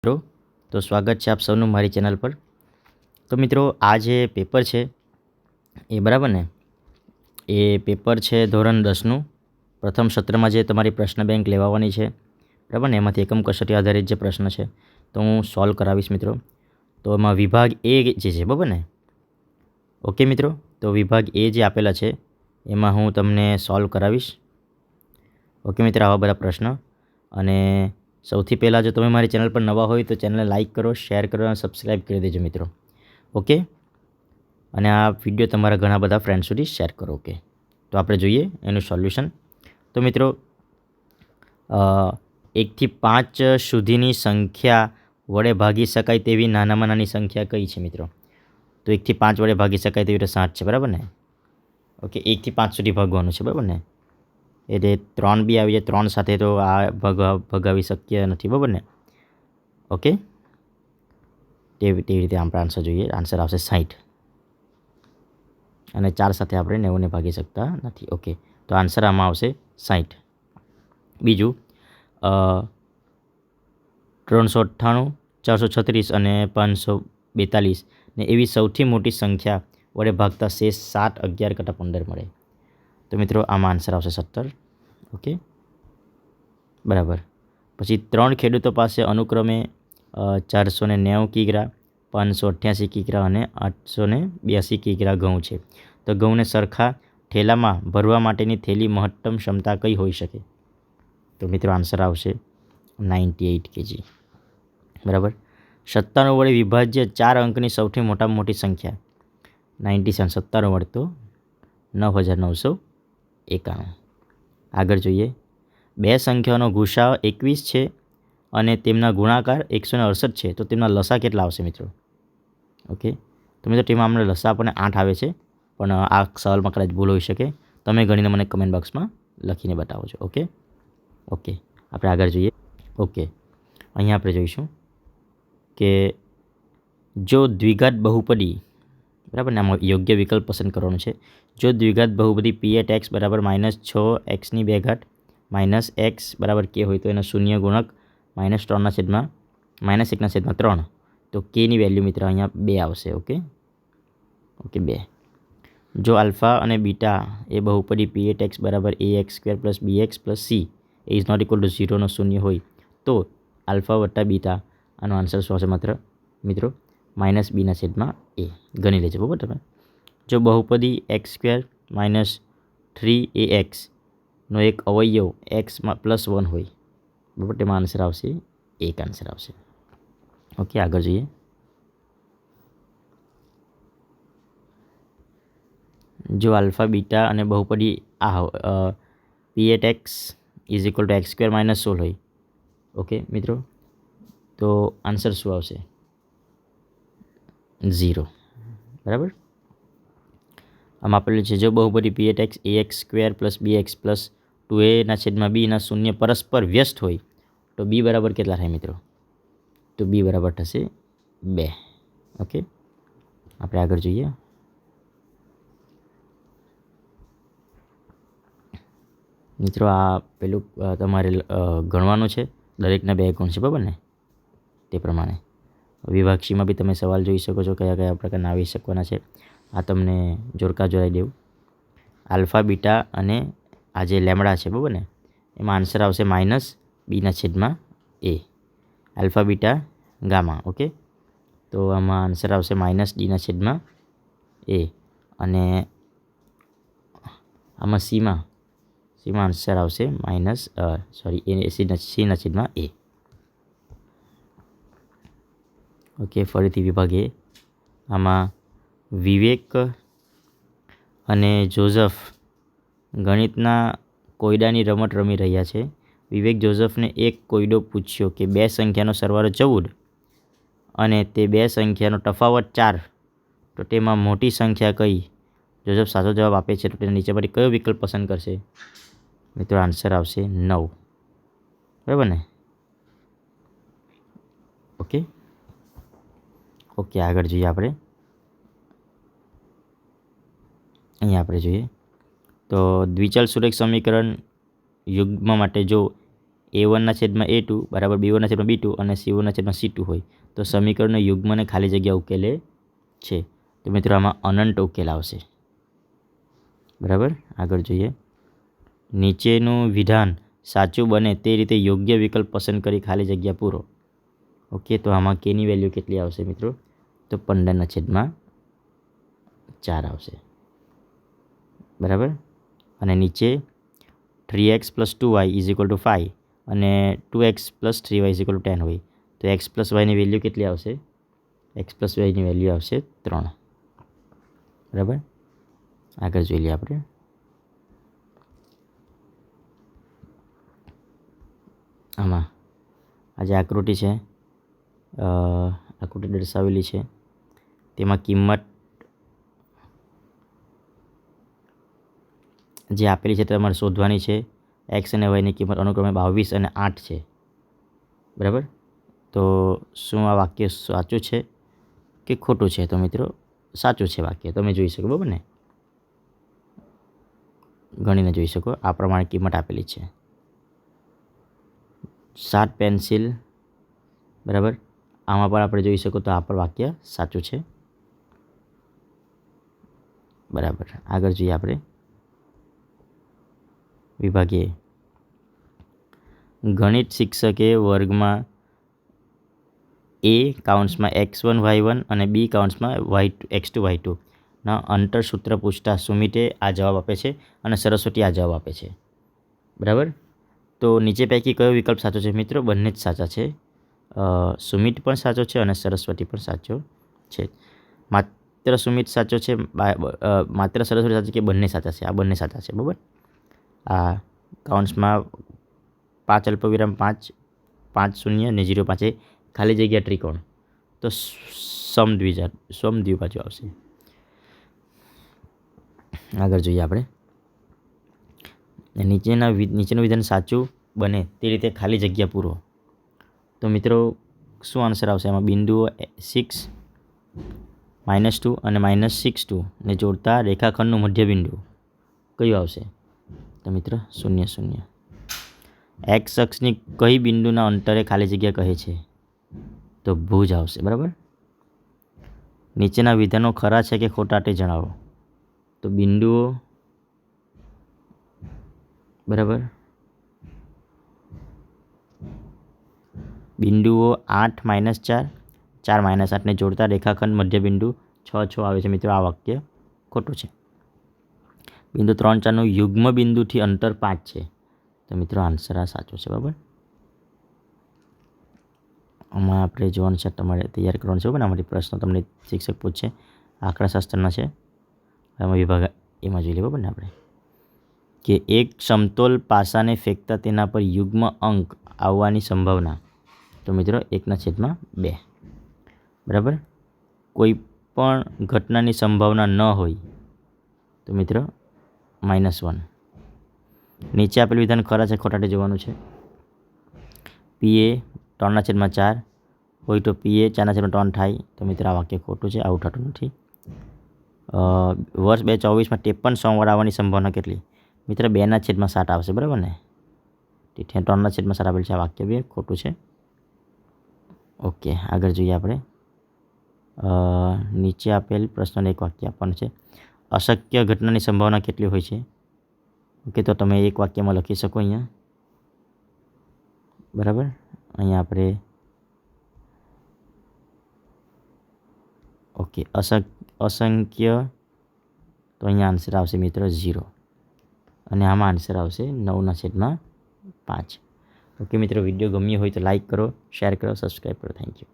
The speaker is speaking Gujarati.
મિત્રો, તો સ્વાગત છે આપ સૌનું મારી ચેનલ પર। તો મિત્રો, આ જે પેપર છે એ બરાબર ને, એ પેપર છે ધોરણ 10નું પ્રથમ સત્રમાં જે તમારી પ્રશ્ન બેંક લેવાની છે બરાબર ને, એમાંથી એકમ કસોટી આધારિત જે પ્રશ્ન છે તો હું સોલ્વ કરાવીશ મિત્રો। તો એમાં વિભાગ એ જે છે બરાબર ને, ઓકે મિત્રો, તો વિભાગ એ જે આપેલા છે એમાં હું તમને સોલ્વ કરાવીશ। ઓકે મિત્રો, આવા બધા પ્રશ્ન। અને સૌથી પહેલાં જો તમે મારી ચેનલ પર નવા હોય તો ચેનલને લાઇક કરો, શેર કરો અને સબસ્ક્રાઈબ કરી દેજો મિત્રો, ઓકે। અને આ વિડીયો તમારા ઘણા બધા ફ્રેન્ડ સુધી શેર કરો, ઓકે। તો આપણે જોઈએ એનું સોલ્યુશન। તો મિત્રો, 1 થી 5 સુધીની સંખ્યા વડે ભાગી શકાય તેવી નાનામાં નાની સંખ્યા કઈ છે મિત્રો? તો 1 થી 5 વડે ભાગી શકાય તેવી તો 7 છે બરાબર ને, ઓકે। 1 થી 5 સુધી ભાગવાનું છે બરાબર ને, એટલે 3 બી આવી જાય, 3 સાથે તો આ ભગાવી શક્ય નથી બરાબર ને, ઓકે। તેવી રીતે આપણે આન્સર જોઈએ, આન્સર આવશે 60 અને 4 સાથે આપણે 90 ને ભાગી શકતા નથી, ઓકે। તો આન્સર આમાં આવશે 60। બીજું 398, 436 અને 542 ને એવી સૌથી મોટી સંખ્યા વડે ભાગતા શેષ 7, 11 કરતાં 15 મળે। તો મિત્રો આમાં આન્સર આવશે 17, ઓકે બરાબર। પછી 3 ખેડૂતો પાસે અનુક્રમે 490 કિગ્રા, 588 કિગ્રા અને 882 કિગ્રા ઘઉં છે, તો ઘઉંને સરખા ઠેલામાં ભરવા માટેની થેલી મહત્તમ ક્ષમતા કઈ હોઈ શકે? તો મિત્રો આન્સર આવશે 98 kg બરાબર। 97 વડે વિભાજ્ય 4 અંકની સૌથી મોટી સંખ્યા 97, 97 વડે તો 9991। આગળ જોઈએ, બે સંખ્યાઓનો ગુસાઅ 21 છે અને તેમના ગુણાકાર 168 છે, તો તેમના લસા કેટલા આવશે મિત્રો? ઓકે, તો મિત્રો તેમાં આપણે લસા આપણને 8 આવે છે, પણ આ સવાલમાં કદાચ ભૂલ હોઈ શકે, તમે ગણીને મને કમેન્ટ બોક્સમાં લખીને બતાવો છો, ઓકે ઓકે। આપણે આગળ જોઈએ, ઓકે। અહીંયા આપણે જોઈશું કે જો દ્વિઘાત બહુપદી બરાબર ને, આમાં યોગ્ય વિકલ્પ પસંદ કરવાનો છે। જો દ્વિઘાત બહુપદી p(x) બરાબર -6x² માઇનસ x બરાબર k હોય તો એનો શૂન્ય ગુણક -1/3, તો k ની વેલ્યુ મિત્રો અહીંયા 2 આવશે, ઓકે ઓકે 2। જો આલ્ફા અને બીટા એ બહુપદી p(x) બરાબર ax² + bx + c is not equal to 0 નો શૂન્ય હોય તો આલ્ફા વત્તા બીટા, આનો આન્સર શું આવશે માત્ર મિત્રો? -b/a ગણી લેજો બરાબર તમે। જો બહુપદી x² - 3ax નો એક અવયવ x + 1 હોય બરાબર, તેમાં આન્સર આવશે 1 આન્સર આવશે, ઓકે। આગળ જોઈએ, જો આલ્ફા બીટા અને બહુપદી p(x) = x² - 16 હોય, ઓકે મિત્રો, તો આન્સર શું આવશે? 0 બરાબર। આમ આપેલું છે જો બહુપદી p(x) ax² + bx + 2a/b ના શૂન્ય પરસ્પર વ્યસ્ત હોય તો b બરાબર કેટલા થાય મિત્રો? તો b બરાબર થશે 2, ઓકે। આપણે આગળ જોઈએ, મિત્રો આ પેલું તમારે ગણવાનું છે, દરેકના 2 ગુણ છે બરાબર ને, તે પ્રમાણે વિભાગ સીમાં બી તમે સવાલ જોઈ શકો છો કયા કયા પ્રકારના આવી શકવાના છે। આ તમને જોડકા જોડાઈ દેવું, આલ્ફા બીટા અને આ જે લેમડા છે બરાબર ને, એમાં આન્સર આવશે -b/a, alpha beta gamma, okay. તો આમાં આન્સર આવશે -d/a અને આમાં સીમાં આન્સર આવશે c/a, ઓકે। ફરીથી વિભાગ એ, આમાં વિવેક અને જોઝફ ગણિતના કોયડાની રમત રમી રહ્યા છે। વિવેક જોઝફને એક કોયડો પૂછ્યો કે 2 સંખ્યાનો સરવાળો 14 અને તે 2 સંખ્યાનો તફાવત 4, તો તેમાં મોટી સંખ્યા કઈ? જોઝફ સાચો જવાબ આપે છે તો તેને નીચેમાંથી કયો વિકલ્પ પસંદ કરશે? મિત્રો આન્સર આવશે 9 બરાબર ને, ઓકે ઓકે। આગળ જોઈએ આપણે, અહીંયા આપણે જોઈએ તો દ્વિચલ સુરેખ સમીકરણ યુગ્મ માટે જો A1/A2 બરાબર B1/B2 અને C1/C2 હોય તો સમીકરણના યુગ્મને ખાલી જગ્યા ઉકેલે છે. તો મિત્રો આમાં અનંત ઉકેલ આવશે. બરાબર, આગળ જોઈએ. નીચેનું વિધાન સાચું બને તે રીતે યોગ્ય વિકલ્પ પસંદ કરી ખાલી જગ્યા પૂરો. ઓકે, તો આમાં કેની વેલ્યુ કેટલી આવશે મિત્રો? તો 15/4 આવશે. બરાબર, અને નીચે 3x + 2y = 5 અને 2x + 3y = 10 હોય તો x + yની વેલ્યુ કેટલી આવશે? x + yની વેલ્યુ આવશે 3. બરાબર, આગળ જોઈ લઈએ આપણે. આમાં આ જે આકૃતિ છે, આકૃતિ દર્શાવેલી છે તેમાં કિંમત જે આપેલી છે તમારે શોધવાની છે. x અને yની કિંમત અનુક્રમે 22 અને 8 છે. બરાબર, તો શું આ વાક્ય સાચું છે કે ખોટું છે? તો મિત્રો સાચું છે વાક્ય, તમે જોઈ શકો. બરાબર ને, ગણીને જોઈ શકો. આ પ્રમાણે કિંમત આપેલી છે. 7 પેન્સિલ. બરાબર, આમાં પણ આપણે જોઈ શકો તો આ પણ વાક્ય સાચું છે. બરાબર, આગળ જોઈએ આપણે. વિભાગે ગણિત શિક્ષકે વર્ગમાં A(x1 y1) અને B(x2 y2) ના અંતર સૂત્ર પૂછતા સુમિતે આ જવાબ આપે છે અને સરસ્વતી આ જવાબ આપે છે. બરાબર, તો નીચે પૈકી કયો વિકલ્પ સાચો છે મિત્રો? બંને જ સાચા છે. સુમિત પણ સાચો છે અને સરસ્વતી પણ સાચો છે. માત્ર સુમિત સાચો છે, માત્ર સરસ્વતી સાચી કે બંને સાચા છે? આ બંને સાચા છે. બરાબર, આ કૌંસમાં 5 અલ્પવિરામ 5 5 શૂન્ય ને 0 5 ખાલી જગ્યા ત્રિકોણ, તો સમદ્વિબાજુ આવશે. આગળ જોઈએ આપણે. નીચેનું વિધાન સાચું બને તે રીતે ખાલી જગ્યા પૂરો. તો મિત્રો શું આન્સર આવશે? એમાં બિંદુઓ 6 -2 અને -6 ને જોડતા રેખાખંડનું મધ્યબિંદુ કયું આવશે? તો મિત્ર 0 0. x અક્ષની કઈ બિંદુના અંતરે ખાલી જગ્યા કહે છે? તો ભુજ આવશે. બરાબર, નીચેના વિધાનો ખરા છે કે ખોટા તે જણાવો. તો બિંદુઓ, બરાબર, બિંદુઓ 8 -4 4 -8 ને જોડતા રેખાખંડ મધ્યબિંદુ 6 6 આવે છે. મિત્રો આ વાક્ય ખોટું છે. બિંદુ 3 4નું યુગ્મ બિંદુથી અંતર 5 છે. તો મિત્રો આન્સર આ સાચો છે. બરાબર, આમાં આપણે જોવાનું છે, તમારે તૈયાર કરવાનું છે. બરાબર, આમાંથી પ્રશ્નો તમને શિક્ષક પૂછશે. આંકડાશાસ્ત્રના છે, એમાં વિભાગ એમાં જોઈ લે. બરાબર ને, આપણે કે એક સમતોલ પાસાને ફેંકતા તેના પર યુગ્મ અંક આવવાની સંભાવના. તો મિત્રો 1/2. બરાબર, કોઈ પણ ઘટનાની સંભાવના ન હોય તો મિત્રો -1. નીચે આપેલું વિધાન ખરા છે ખોટા તે જોવાનું છે. PA 3/4 હોય તો PA 4/3 થાય. તો મિત્રો આ વાક્ય ખોટું છે, આવું થતું નથી. વર્ષ 2024માં 53 સોમવાર આવવાની સંભાવના કેટલી? મિત્ર 2/7 આવશે. બરાબર ને, 3/7 આપેલ છે. આ વાક્ય બી ખોટું છે. ઓકે, આગળ જોઈએ આપણે. નીચે આપેલ પ્રશ્નને એક વાક્ય આપવાનું છે. અશક્ય ઘટનાની સંભાવના કેટલી હોય છે? ઓકે, તો તમે એક વાક્યમાં લખી શકો અહીંયા. બરાબર, અહીંયા આપણે ઓકે અસંખ્ય, તો અહીંયા આન્સર આવશે મિત્રો 0 અને આમાં આન્સર આવશે 9/5. ઓકે મિત્રો, વિડીયો ગમ્યો હોય તો લાઈક કરો, શેર કરો, સબસ્ક્રાઈબ કરો. Thank you.